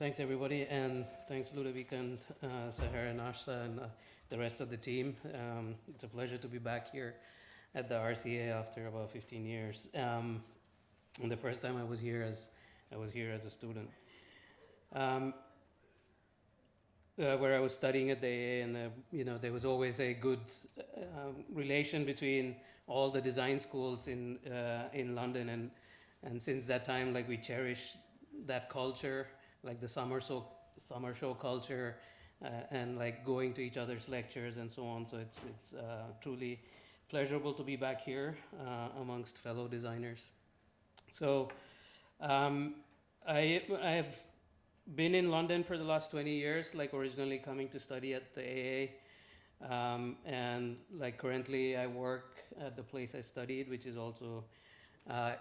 Thanks everybody, and thanks Ludovica and Sehar and Aastha and the rest of the team. It's a pleasure to be back here at the RCA after about 15 years. And the first time I was here as a student, where I was studying at the AA, and there was always a good relation between all the design schools in London, and since that time, like, we cherish that culture, like the summer show culture, and like going to each other's lectures and so on. So it's truly pleasurable to be back here amongst fellow designers. So I've been in London for the last 20 years, like originally coming to study at the AA, and like currently I work at the place I studied, which is also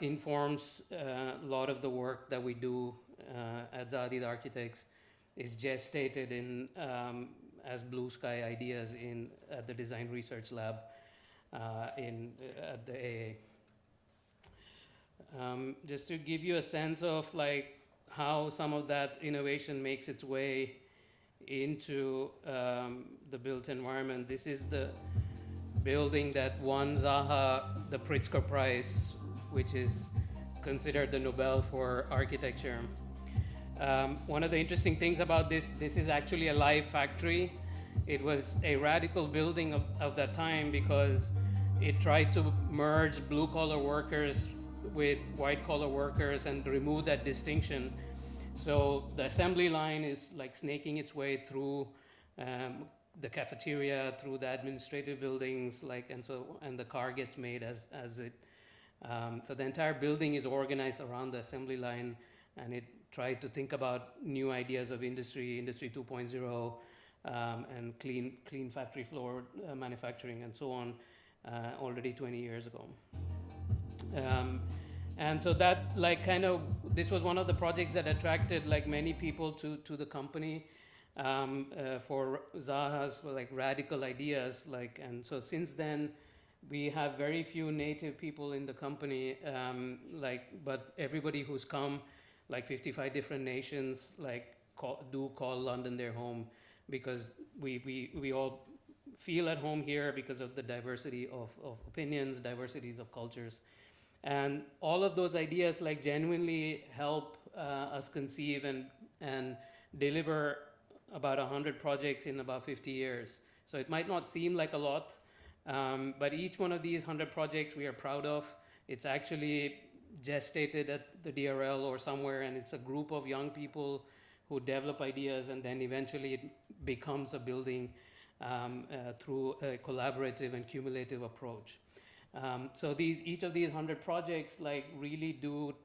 informs a lot of the work that we do at Zaha Hadid Architects, is gestated in as blue sky ideas at the Design Research Lab at the AA. Just to give you a sense of like how some of that innovation makes its way into the built environment. This is the building that won Zaha the Pritzker Prize, which is considered the Nobel for architecture. One of the interesting things about this is actually a live factory. It was a radical building of that time because it tried to merge blue-collar workers with white-collar workers and remove that distinction. So the assembly line is like snaking its way through the cafeteria, through the administrative buildings, and the car gets made as it. So the entire building is organized around the assembly line, and it tried to think about new ideas of Industry 2.0, and clean factory floor manufacturing and so on, already 20 years ago. And so that this was one of the projects that attracted like many people to the company for Zaha's like radical ideas. And so since then, we have very few native people in the company, but everybody who's come, like 55 different nations, call London their home, because we all feel at home here because of the diversity of opinions, diversities of cultures. And all of those ideas like genuinely help us conceive and deliver about 100 projects in about 50 years. So it might not seem like a lot, but each one of these 100 projects we are proud of. It's actually gestated at the DRL or somewhere, and it's a group of young people who develop ideas, and then eventually it becomes a building through a collaborative and cumulative approach. So each of these 100 projects like really do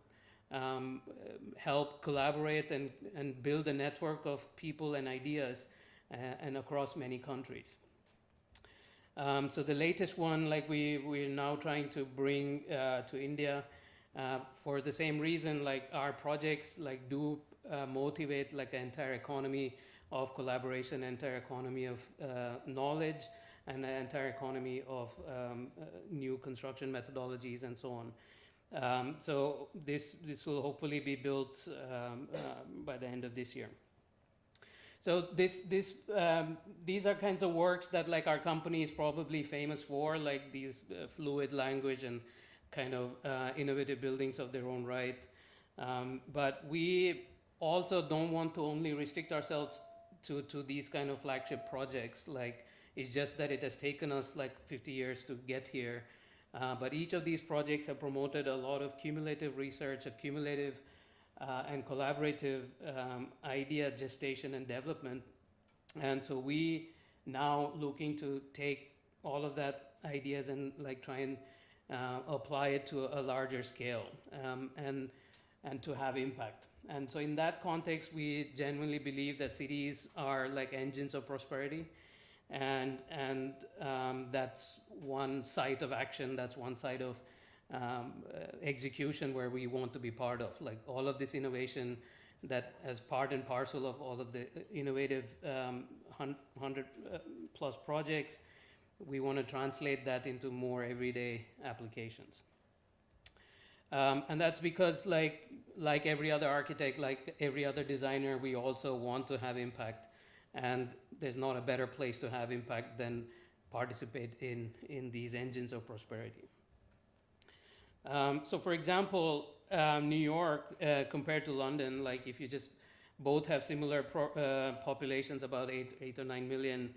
help collaborate and build a network of people and ideas and across many countries. So the latest one, like we're now trying to bring to India for the same reason, like our projects like do motivate like an entire economy of collaboration, entire economy of knowledge, and an entire economy of new construction methodologies and so on. So this will hopefully be built by the end of this year. So these are kinds of works that like our company is probably famous for, like these fluid language and kind of innovative buildings of their own right. But we also don't want to only restrict ourselves to these kind of flagship projects. Like, it's just that it has taken us like 50 years to get here. But each of these projects have promoted a lot of cumulative research, a cumulative and collaborative idea gestation and development. And so we now looking to take all of that ideas and like try and apply it to a larger scale and to have impact. And so in that context, we genuinely believe that cities are like engines of prosperity. And that's one side of action, that's one side of execution where we want to be part of. Like all of this innovation that as part and parcel of all of the innovative 100 plus projects, we want to translate that into more everyday applications. And that's because like like every other architect, like every other designer, we also want to have impact. And there's not a better place to have impact than participate in these engines of prosperity. So for example, New York compared to London, like if you just both have similar populations, about 8 or 9 million,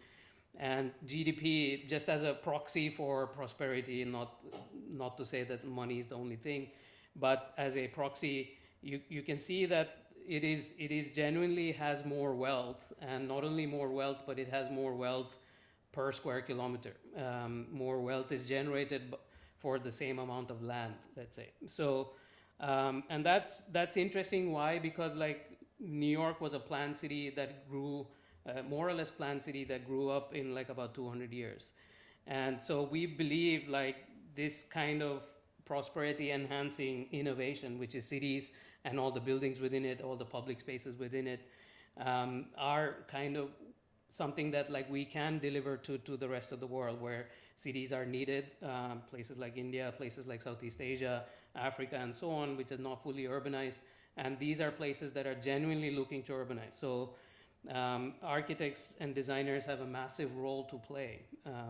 and GDP just as a proxy for prosperity, not to say that money is the only thing, but as a proxy, you can see that it is genuinely has more wealth, and not only more wealth, but it has more wealth per square kilometer. More wealth is generated for the same amount of land, let's say. So, and that's interesting. Why? Because like New York was a planned city that grew, more or less planned city that grew up in like about 200 years. And so we believe like this kind of prosperity enhancing innovation, which is cities and all the buildings within it, all the public spaces within it, are kind of something that like we can deliver to the rest of the world, where cities are needed, places like India, places like Southeast Asia, Africa, and so on, which is not fully urbanized. And these are places that are genuinely looking to urbanize. So architects and designers have a massive role to play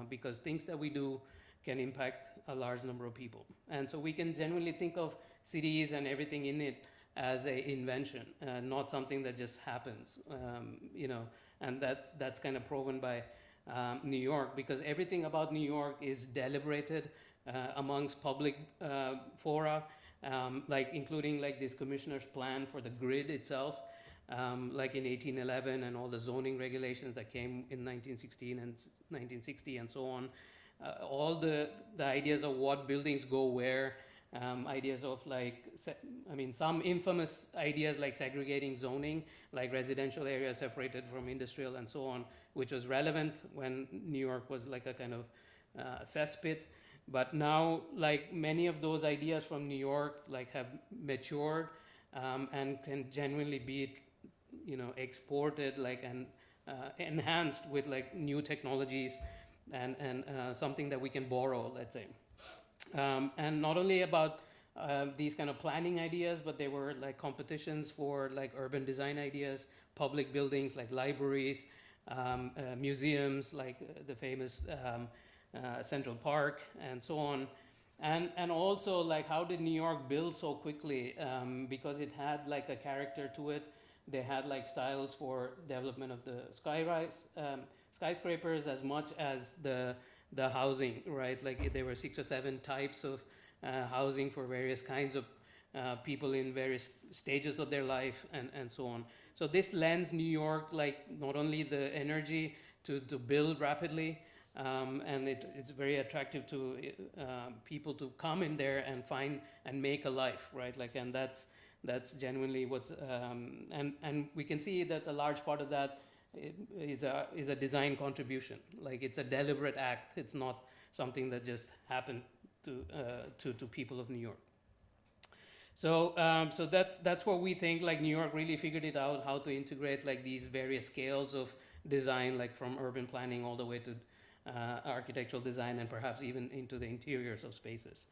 because things that we do can impact a large number of people. And so we can genuinely think of cities and everything in it as an invention, not something that just happens, you know, and that's kind of proven by New York, because everything about New York is deliberated amongst public fora, like including like this commissioner's plan for the grid itself, like in 1811, and all the zoning regulations that came in 1916 and 1960 and so on. All the ideas of what buildings go where, ideas of like, I mean, some infamous ideas like segregating zoning, like residential areas separated from industrial and so on, which was relevant when New York was like a kind of cesspit. But now, like many of those ideas from New York, like have matured and can genuinely be, you know, exported, like and enhanced with like new technologies and something that we can borrow, let's say. And not only about these kind of planning ideas, but there were like competitions for like urban design ideas, public buildings like libraries, museums like the famous Central Park and so on. And also like how did New York build so quickly? Because it had like a character to it. They had like styles for development of the skyscrapers as much as the housing, right? Like there were 6 or 7 types of housing for various kinds of people in various stages of their life and so on. So this lends New York like not only the energy to build rapidly, and it's very attractive to people to come in there and find and make a life, right? Like, and that's genuinely what's and we can see that a large part of that is a design contribution. Like it's a deliberate act. It's not something that just happened to people of New York. So so that's what we think. Like New York really figured it out how to integrate like these various scales of design, like from urban planning all the way to architectural design, and perhaps even into the interiors of spaces.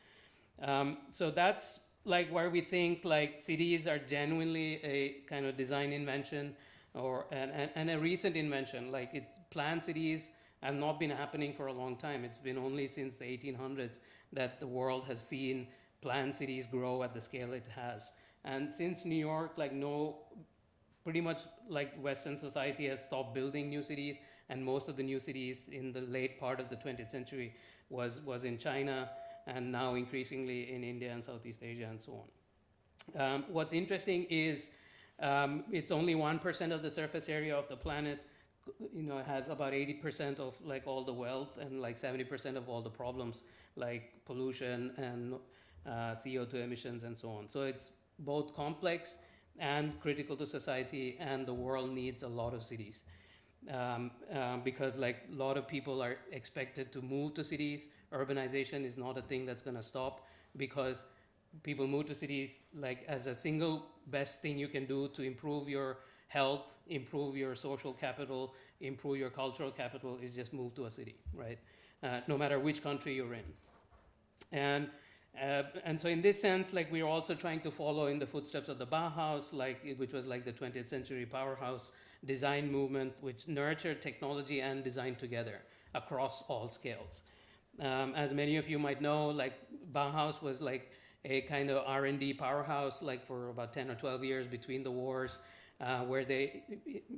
So that's like where we think like cities are genuinely a kind of design invention, or and a recent invention. Like planned cities have not been happening for a long time. It's been only since the 1800s that the world has seen planned cities grow at the scale it has. And since New York, like pretty much like Western society has stopped building new cities, and most of the new cities in the late part of the 20th century was in China, and now increasingly in India and Southeast Asia and so on. What's interesting is it's only 1% of the surface area of the planet, you know, has about 80% of like all the wealth and like 70% of all the problems like pollution and CO2 emissions and so on. So it's both complex and critical to society, and the world needs a lot of cities. Because like a lot of people are expected to move to cities. Urbanization is not a thing that's going to stop, because people move to cities like as a single best thing you can do to improve your health, improve your social capital, improve your cultural capital is just move to a city, right? No matter which country you're in. And so in this sense, like we're also trying to follow in the footsteps of the Bauhaus, which was like the 20th century powerhouse design movement, which nurtured technology and design together across all scales. As many of you might know, like Bauhaus was like a kind of R&D powerhouse, like for about 10 or 12 years between the wars, where they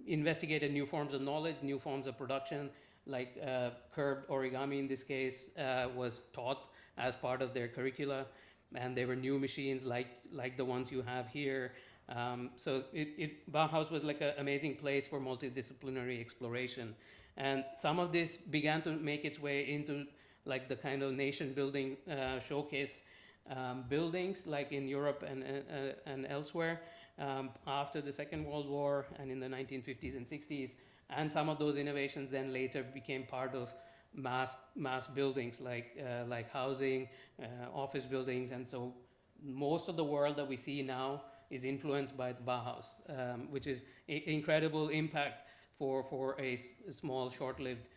investigated new forms of knowledge, new forms of production, like curved origami in this case was taught as part of their curricula, and there were new machines like the ones you have here. So Bauhaus was like an amazing place for multidisciplinary exploration. And some of this began to make its way into like the kind of nation building showcase buildings like in Europe and elsewhere after the Second World War and in the 1950s and 60s. And some of those innovations then later became part of mass buildings like housing, office buildings. And so most of the world that we see now is influenced by the Bauhaus, which is incredible impact for a small, short-lived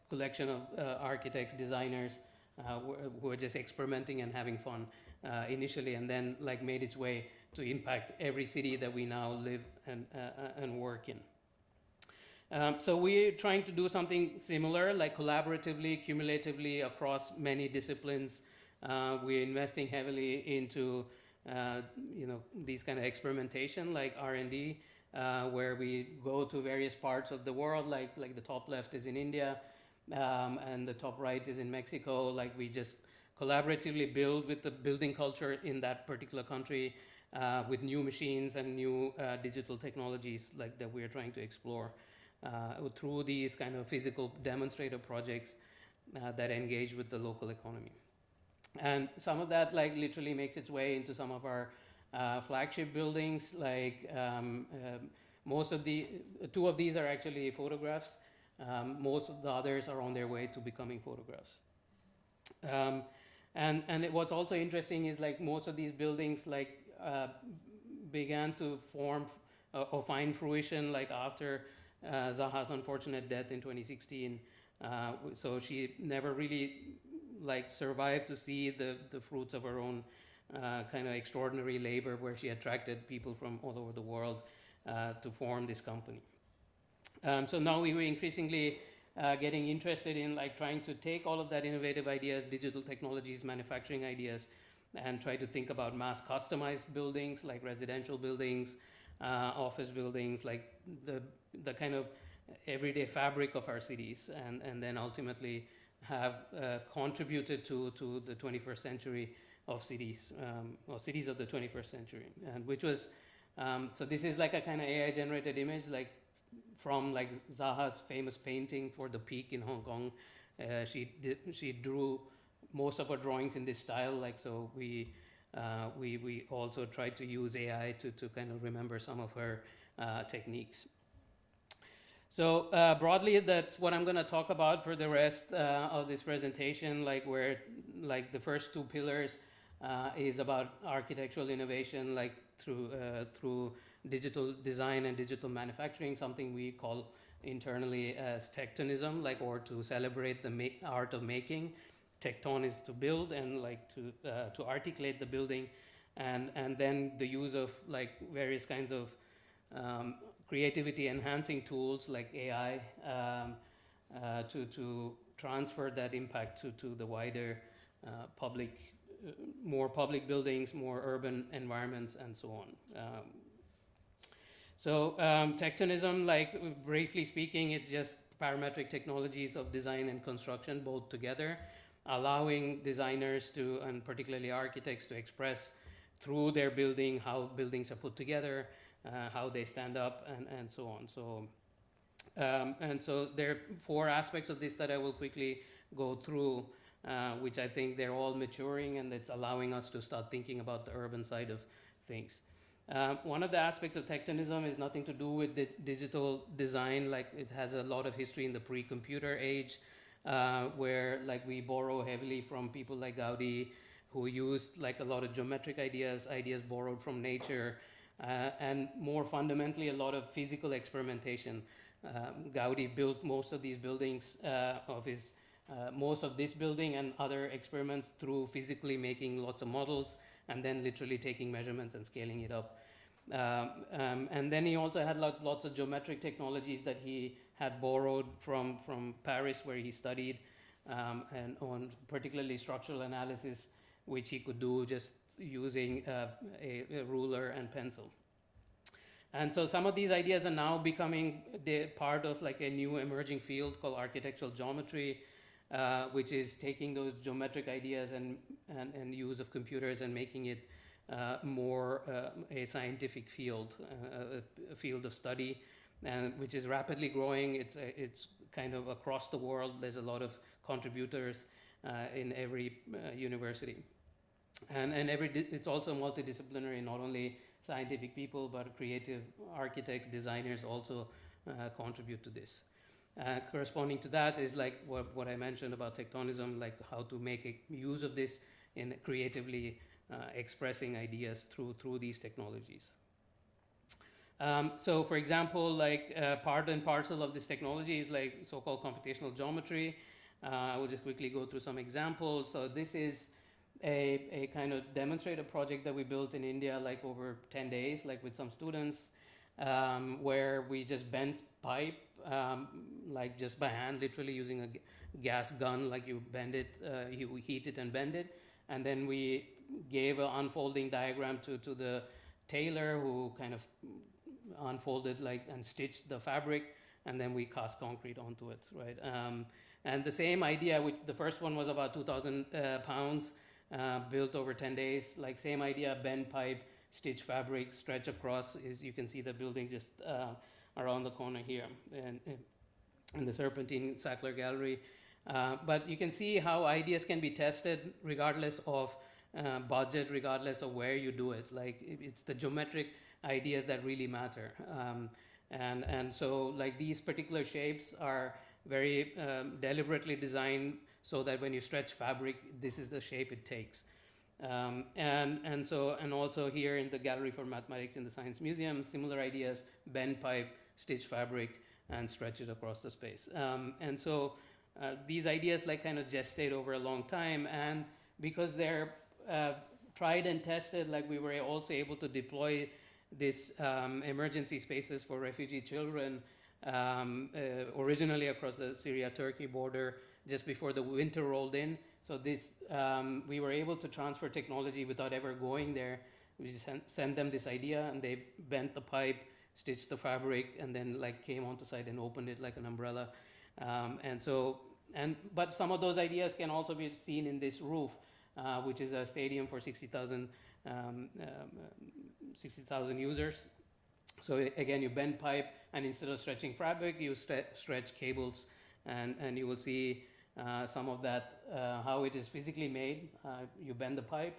collection of architects, designers who are just experimenting and having fun initially, and then like made its way to impact every city that we now live and work in. So we're trying to do something similar, like collaboratively, cumulatively across many disciplines. We're investing heavily into these kind of experimentation, like R&D, where we go to various parts of the world, like the top left is in India, and the top right is in Mexico. Like we just collaboratively build with the building culture in that particular country, with new machines and new digital technologies like that we're trying to explore through these kind of physical demonstrator projects that engage with the local economy. And some of that like literally makes its way into some of our flagship buildings. Like two of these are actually photographs. Most of the others are on their way to becoming photographs. And what's also interesting is like most of these buildings like began to form or find fruition like after Zaha's unfortunate death in 2016. So she never really like survived to see the fruits of her own kind of extraordinary labor, where she attracted people from all over the world to form this company. So now we were increasingly getting interested in like trying to take all of that innovative ideas, digital technologies, manufacturing ideas, and try to think about mass customized buildings like residential buildings, office buildings, like the kind of everyday fabric of our cities, and then ultimately have contributed to the 21st century of cities, or cities of the 21st century, and which was, so this is like a kind of AI generated image, like from like Zaha's famous painting for the Peak in Hong Kong. She drew most of her drawings in this style, like, so we also tried to use AI to kind of remember some of her techniques. So broadly, that's what I'm going to talk about for the rest of this presentation, like where like the first two pillars is about architectural innovation, like through digital design and digital manufacturing, something we call internally as tectonism, like, or to celebrate the art of making. Tecton is to build, and like to articulate the building, and then the use of like various kinds of creativity enhancing tools like AI to transfer that impact to the wider public, more public buildings, more urban environments, and so on. So tectonism, like briefly speaking, it's just parametric technologies of design and construction both together, allowing designers to, and particularly architects, to express through their building how buildings are put together, how they stand up, and so on. So, and so there are four aspects of this that I will quickly go through, which I think they're all maturing, and it's allowing us to start thinking about the urban side of things. One of the aspects of tectonism is nothing to do with digital design. Like, it has a lot of history in the pre-computer age, where like we borrow heavily from people like Gaudi, who used like a lot of geometric ideas borrowed from nature, and more fundamentally a lot of physical experimentation. Gaudi built most of these buildings of his most of this building and other experiments through physically making lots of models and then literally taking measurements and scaling it up. And then he also had lots of geometric technologies that he had borrowed from Paris, where he studied, and on particularly structural analysis, which he could do just using a ruler and pencil. And so some of these ideas are now becoming part of like a new emerging field called architectural geometry, which is taking those geometric ideas and use of computers and making it more a scientific field, a field of study, and which is rapidly growing. It's kind of across the world. There's a lot of contributors in every university, and it's also multidisciplinary. Not only scientific people, but creative architects, designers also contribute to this. Corresponding to that is like what I mentioned about tectonism, like how to make use of this in creatively expressing ideas through these technologies. So for example, like part and parcel of this technology is like so-called computational geometry. I will just quickly go through some examples. So this is a kind of demonstrator project that we built in India, like over 10 days, like with some students, where we just bent pipe, like just by hand, literally using a gas gun, like you bend it, you heat it and bend it. And then we gave an unfolding diagram to the tailor, who kind of unfolded and stitched the fabric, and then we cast concrete onto it, right? And the same idea, which the first one was about 2,000 pounds, built over 10 days, like same idea, bend pipe, stitch fabric, stretch across. You can see the building just around the corner here in the Serpentine Sackler Gallery. But you can see how ideas can be tested regardless of budget, regardless of where you do it. Like it's the geometric ideas that really matter. And so like these particular shapes are very deliberately designed so that when you stretch fabric, this is the shape it takes. And also here in the Gallery for Mathematics in the Science Museum, similar ideas: bend pipe, stitch fabric, and stretch it across the space. And so these ideas like kind of gestate over a long time, and because they're tried and tested, like we were also able to deploy this emergency spaces for refugee children originally across the Syria-Turkey border just before the winter rolled in. So this we were able to transfer technology without ever going there. We just sent them this idea, and they bent the pipe, stitched the fabric, and then like came onto site and opened it like an umbrella. But some of those ideas can also be seen in this roof, which is a stadium for 60,000 users. So again, you bend pipe, and instead of stretching fabric, you stretch cables, and you will see some of that, how it is physically made. You bend the pipe,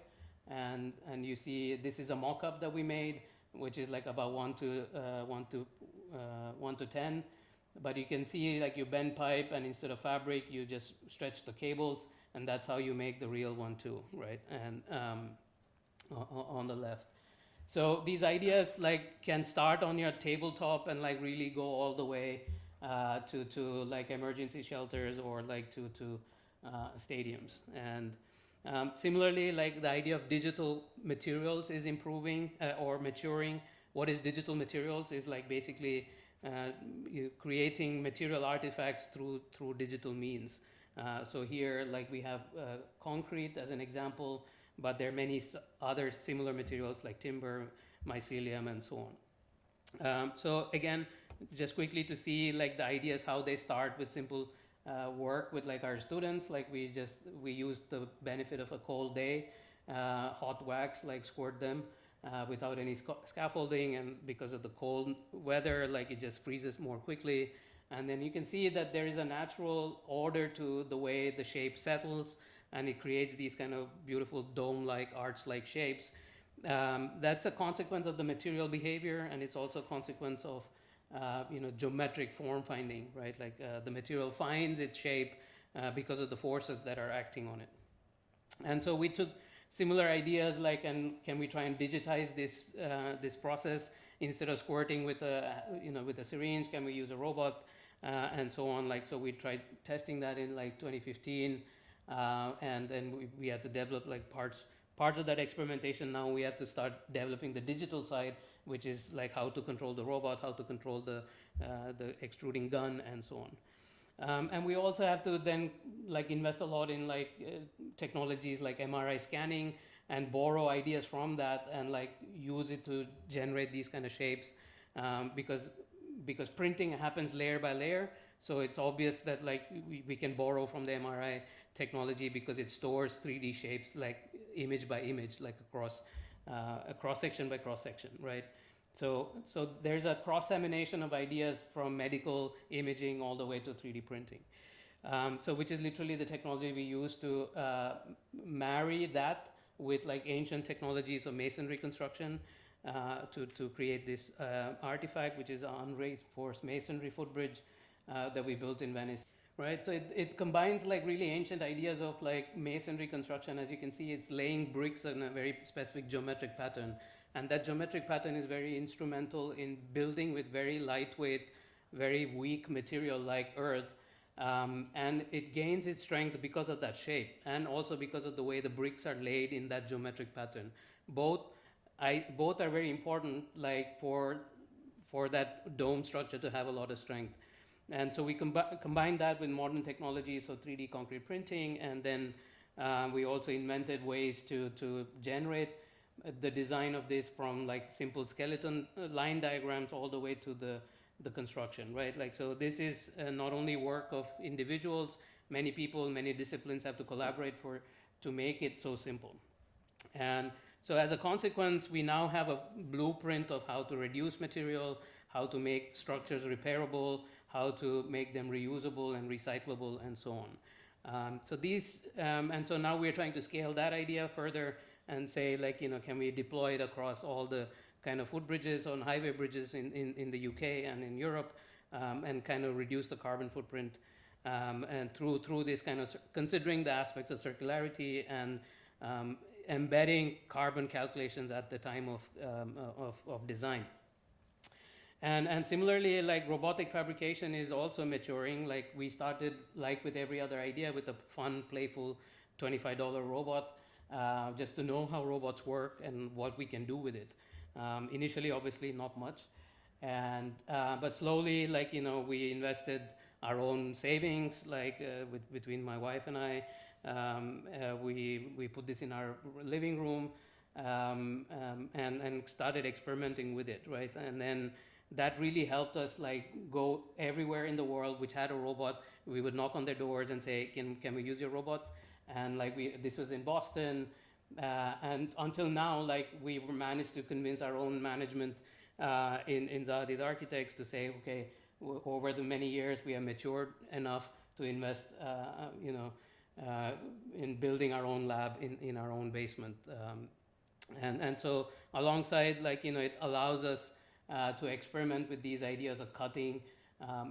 and you see this is a mock-up that we made, which is like about 1 to 10. But you can see like you bend pipe, and instead of fabric, you just stretch the cables, and that's how you make the real one too, right? And on the left. So these ideas like can start on your tabletop and like really go all the way to like emergency shelters or like to stadiums. And similarly, like the idea of digital materials is improving or maturing. What is digital materials? Is like basically creating material artifacts through digital means. So here, like we have concrete as an example, but there are many other similar materials like timber, mycelium, and so on. So again, just quickly to see like the ideas, how they start with simple work with like our students. Like we used the benefit of a cold day, hot wax, like squirt them without any scaffolding, and because of the cold weather, like it just freezes more quickly. And then you can see that there is a natural order to the way the shape settles, and it creates these kind of beautiful dome-like, arch-like shapes. That's a consequence of the material behavior, and it's also a consequence of geometric form finding, right? Like the material finds its shape because of the forces that are acting on it. And so we took similar ideas, like, and can we try and digitize this process? Instead of squirting with a syringe, can we use a robot and so on. Like, so we tried testing that in like 2015, and then we had to develop like parts of that experimentation. Now we have to start developing the digital side, which is like how to control the robot, how to control the extruding gun, and so on. And we also have to then like invest a lot in like technologies like MRI scanning, and borrow ideas from that and like use it to generate these kind of shapes, because printing happens layer by layer. So it's obvious that like we can borrow from the MRI technology because it stores 3D shapes like image by image, like across cross section by cross section, right? So there's a cross-semination of ideas from medical imaging all the way to 3D printing. So which is literally the technology we use to marry that with like ancient technologies of masonry construction to create this artifact, which is an unreinforced masonry footbridge that we built in Venice. Right, so it combines like really ancient ideas of like masonry construction. As you can see, it's laying bricks in a very specific geometric pattern. And that geometric pattern is very instrumental in building with very lightweight, very weak material like earth. And it gains its strength because of that shape, and also because of the way the bricks are laid in that geometric pattern. Both are very important, like for that dome structure to have a lot of strength. And so we combine that with modern technology, so 3D concrete printing, and then we also invented ways to generate the design of this from like simple skeleton line diagrams all the way to the construction, right? Like, so this is not only work of individuals, many people, many disciplines have to collaborate to make it so simple. And so as a consequence, we now have a blueprint of how to reduce material, how to make structures repairable, how to make them reusable and recyclable, and so on. So these, and so now we're trying to scale that idea further and say, like, you know, can we deploy it across all the kind of footbridges on highway bridges in the UK and in Europe, and kind of reduce the carbon footprint, and through this kind of considering the aspects of circularity and embedding carbon calculations at the time of design. And similarly, like robotic fabrication is also maturing. Like we started, like with every other idea, with a fun, playful $25 robot, just to know how robots work and what we can do with it. Initially, obviously, not much, and but slowly, like, you know, we invested our own savings, like between my wife and I. We put this in our living room, and started experimenting with it, right? And then that really helped us like go everywhere in the world which had a robot. We would knock on their doors and say, can we use your robot? And like this was in Boston, and until now, like we managed to convince our own management in Zaha Hadid Architects to say, okay, over the many years we have matured enough to invest, in building our own lab in our own basement, and so alongside, like, you know, it allows us to experiment with these ideas of cutting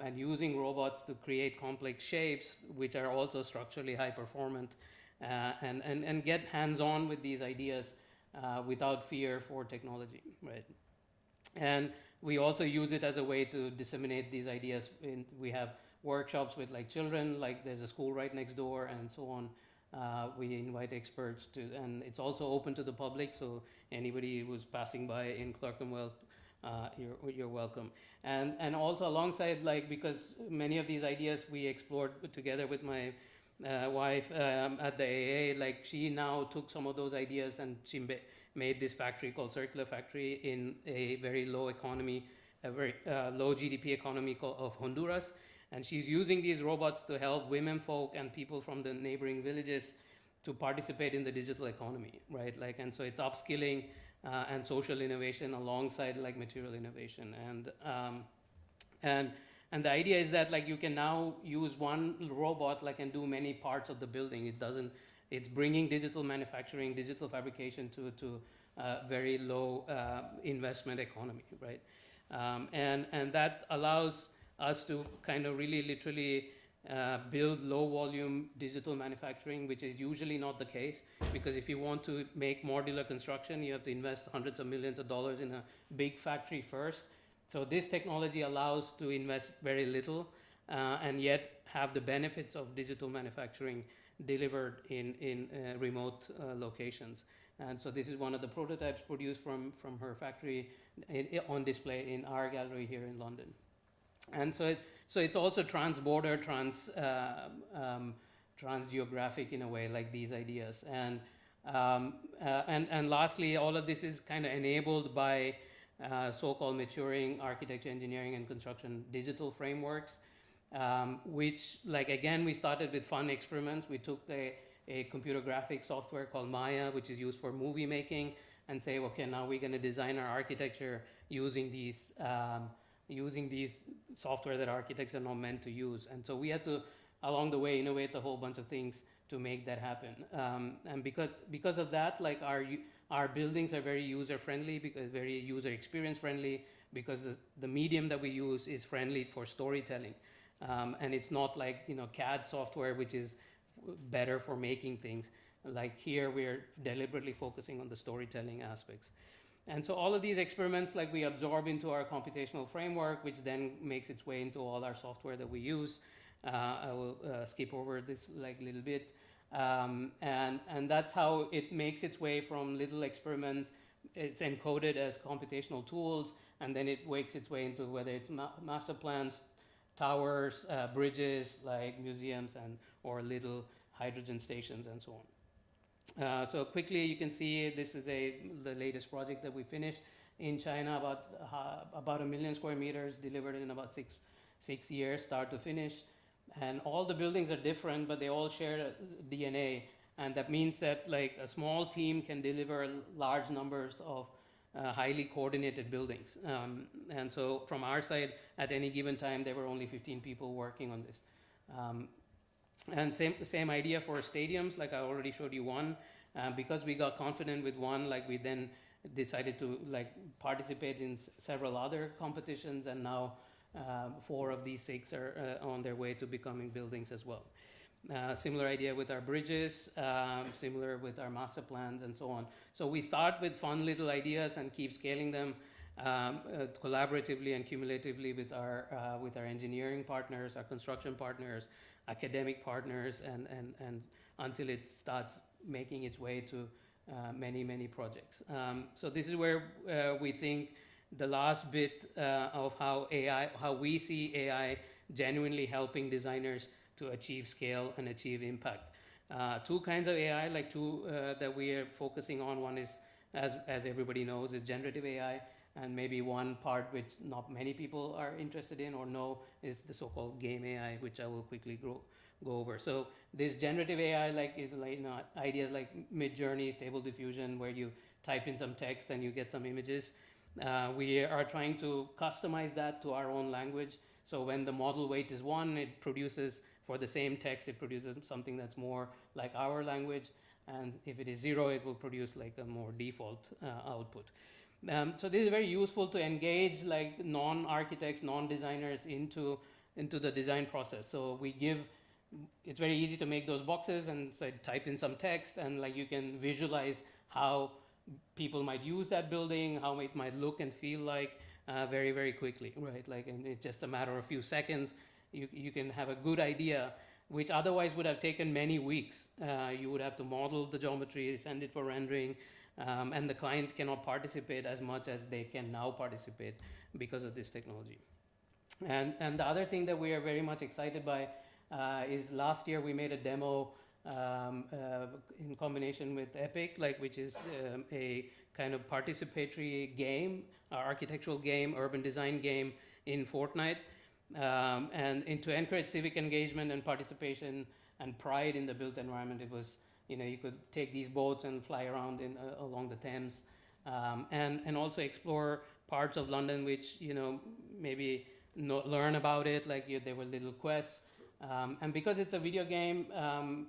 and using robots to create complex shapes, which are also structurally high performant, and get hands-on with these ideas without fear for technology, right? And we also use it as a way to disseminate these ideas. We have workshops with like children, like there's a school right next door, and so on. We invite experts to, and it's also open to the public, so anybody who's passing by in Clerkenwell, you're welcome. And also alongside, like, because many of these ideas we explored together with my wife at the AA, like she now took some of those ideas and she made this factory called Circular Factory in a very low economy, a very low GDP economy of Honduras. And she's using these robots to help women folk and people from the neighboring villages to participate in the digital economy, right? Like, and so it's upskilling and social innovation alongside like material innovation. And the idea is that, like, you can now use one robot, like, and do many parts of the building. It's bringing digital manufacturing, digital fabrication to very low investment economy, right? And that allows us to kind of really literally build low volume digital manufacturing, which is usually not the case, because if you want to make modular construction, you have to invest hundreds of millions of dollars in a big factory first. So this technology allows to invest very little and yet have the benefits of digital manufacturing delivered in remote locations. And so this is one of the prototypes produced from her factory on display in our gallery here in London. And so it's also trans-border, trans-geographic in a way, like these ideas. And lastly, all of this is kind of enabled by so-called maturing architecture, engineering, and construction digital frameworks, which, like, again, we started with fun experiments. We took a computer graphics software called Maya, which is used for movie making, and say, okay, now we're going to design our architecture using these software that architects are not meant to use. And so we had to, along the way, innovate a whole bunch of things to make that happen. And because of that, like our buildings are very user friendly, because very user experience friendly, because the medium that we use is friendly for storytelling. And it's not like, you know, CAD software, which is better for making things. Like here, we're deliberately focusing on the storytelling aspects. And so all of these experiments, like, we absorb into our computational framework, which then makes its way into all our software that we use. I will skip over this like little bit. And that's how it makes its way from little experiments. It's encoded as computational tools, and then it wakes its way into whether it's master plans, towers, bridges, like museums, or little hydrogen stations, and so on. So quickly, you can see this is the latest project that we finished in China, about 1 million square meters, delivered in about six years, start to finish. And all the buildings are different, but they all share DNA. And that means that, like, a small team can deliver large numbers of highly coordinated buildings. And so from our side, at any given time, there were only 15 people working on this. And same idea for stadiums, like I already showed you one. Because we got confident with one, like, we then decided to, like, participate in several other competitions, and now 4 of these 6 are on their way to becoming buildings as well. Similar idea with our bridges, similar with our master plans, and so on. So we start with fun little ideas and keep scaling them collaboratively and cumulatively with our engineering partners, our construction partners, academic partners, and until it starts making its way to many projects. So this is where we think the last bit of how we see AI genuinely helping designers to achieve scale and achieve impact. 2 kinds of AI, like 2 that we are focusing on. One is, as everybody knows, is generative AI, and maybe one part which not many people are interested in or know is the so-called game AI, which I will quickly go over. So this generative AI, like, is like, you know, ideas like Mid-Journey, Stable Diffusion, where you type in some text and you get some images. We are trying to customize that to our own language. So when the model weight is 1, it produces, for the same text, it produces something that's more like our language. And if it is 0, it will produce like a more default output. So this is very useful to engage, like, non-architects, non-designers into the design process. So it's very easy to make those boxes and say, type in some text, and, like, you can visualize how people might use that building, how it might look and feel like very quickly, right? Like, in just a matter of a few seconds, you can have a good idea, which otherwise would have taken many weeks. You would have to model the geometry, send it for rendering, and the client cannot participate as much as they can now participate because of this technology. And the other thing that we are very much excited by is last year we made a demo in combination with Epic, like, which is a kind of participatory game, architectural game, urban design game in Fortnite, and to encourage civic engagement and participation and pride in the built environment. It was, you know, you could take these boats and fly around along the Thames, and also explore parts of London which, you know, maybe learn about it, like there were little quests. And because it's a video game,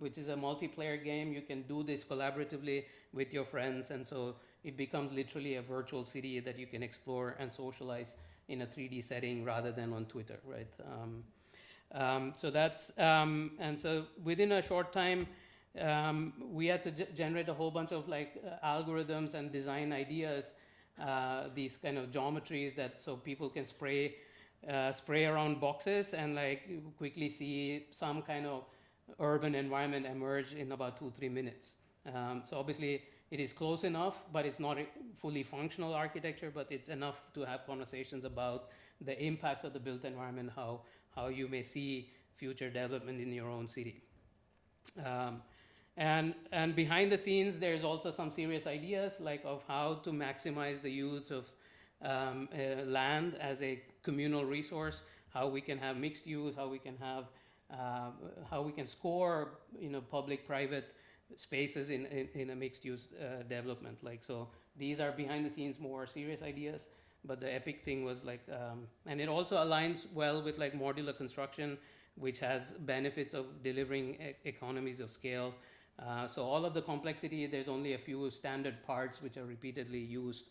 which is a multiplayer game, you can do this collaboratively with your friends, and so it becomes literally a virtual city that you can explore and socialize in a 3D setting rather than on Twitter, right? So that's, and so within a short time, we had to generate a whole bunch of, like, algorithms and design ideas, these kind of geometries that so people can spray spray around boxes and like quickly see some kind of urban environment emerge in about 2-3 minutes. So obviously it is close enough, but it's not a fully functional architecture, but it's enough to have conversations about the impact of the built environment, how you may see future development in your own city. And behind the scenes, there's also some serious ideas like of how to maximize the use of land as a communal resource, how we can have mixed use, how we can have how we can score public-private spaces in a mixed-use development. Like, so these are behind the scenes more serious ideas, but the epic thing was like, and it also aligns well with like modular construction, which has benefits of delivering economies of scale. So all of the complexity, there's only a few standard parts which are repeatedly used,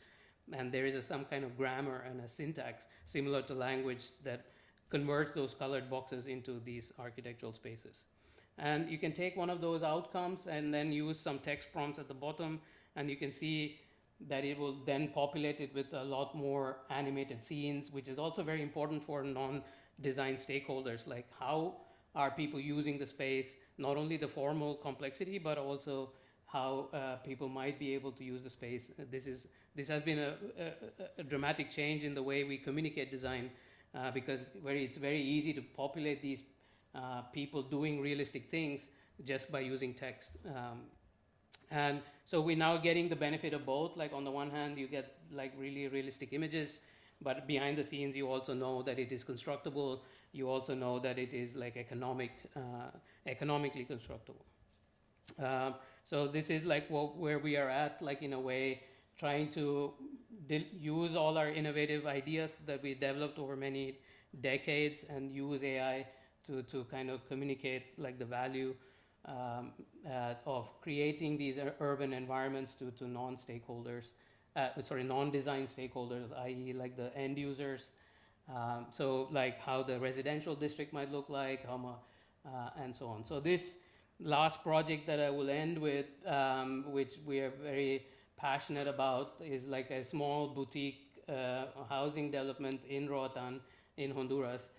and there is some kind of grammar and a syntax similar to language that converts those colored boxes into these architectural spaces. And you can take one of those outcomes and then use some text prompts at the bottom, and you can see that it will then populate it with a lot more animated scenes, which is also very important for non-design stakeholders, like how are people using the space, not only the formal complexity, but also how people might be able to use the space. This has been a dramatic change in the way we communicate design, because it's very easy to populate these people doing realistic things just by using text. And so we're now getting the benefit of both. Like on the one hand, you get like really realistic images, but behind the scenes, you also know that it is constructible. You also know that it is like economically constructible. So this is like where we are at, like in a way, trying to use all our innovative ideas that we developed over many decades and use AI to kind of communicate like the value of creating these urban environments to non-stakeholders, non-design stakeholders, i.e. like the end users. So like how the residential district might look like, and so on. So this last project that I will end with, which we are very passionate about, is like a small boutique housing development in Roatan in Honduras,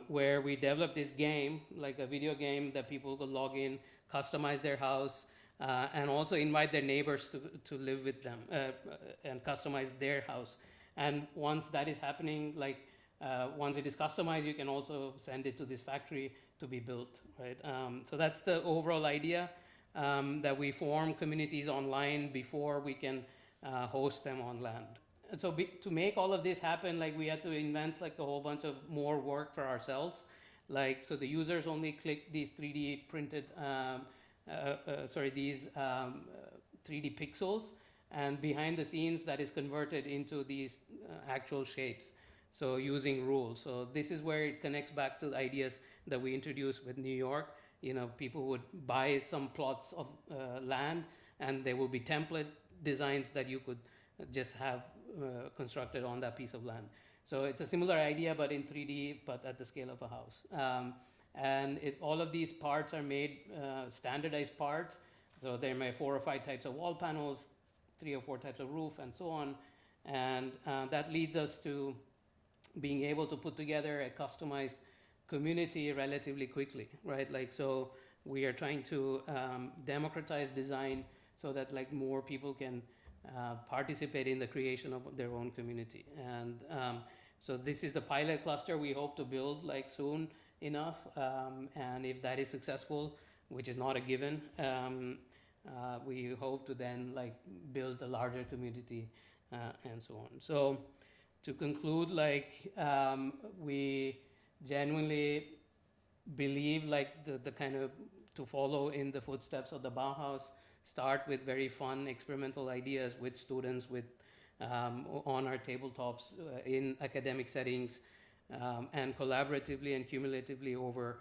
where we developed this game, like a video game that people could log in, customize their house, and also invite their neighbors to live with them and customize their house. And once that is happening, like once it is customized, you can also send it to this factory to be built, right? So that's the overall idea, that we form communities online before we can host them on land. And so to make all of this happen, like we had to invent like a whole bunch of more work for ourselves. Like, so the users only click these 3D printed, these 3D pixels, and behind the scenes that is converted into these actual shapes. So using rules. So this is where it connects back to the ideas that we introduced with New York. People would buy some plots of land, and there will be template designs that you could just have constructed on that piece of land. So it's a similar idea, but in 3D, but at the scale of a house. And all of these parts are made standardized parts. So there may be 4 or 5 types of wall panels, 3 or 4 types of roof, and so on. And that leads us to being able to put together a customized community relatively quickly, right? Like, so we are trying to democratize design so that like more people can participate in the creation of their own community. And so this is the pilot cluster we hope to build like soon enough. And if that is successful, which is not a given, we hope to then like build a larger community and so on. So to conclude, like we genuinely believe like the kind of to follow in the footsteps of the Bauhaus, start with very fun experimental ideas with students on our tabletops in academic settings, and collaboratively and cumulatively over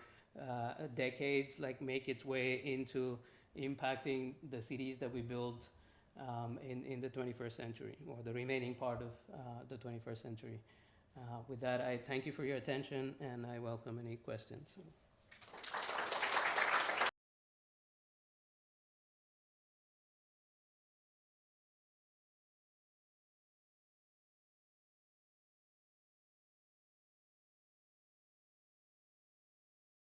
decades, like make its way into impacting the cities that we build in the 21st century, or the remaining part of the 21st century. With that, I thank you for your attention, and I welcome any questions.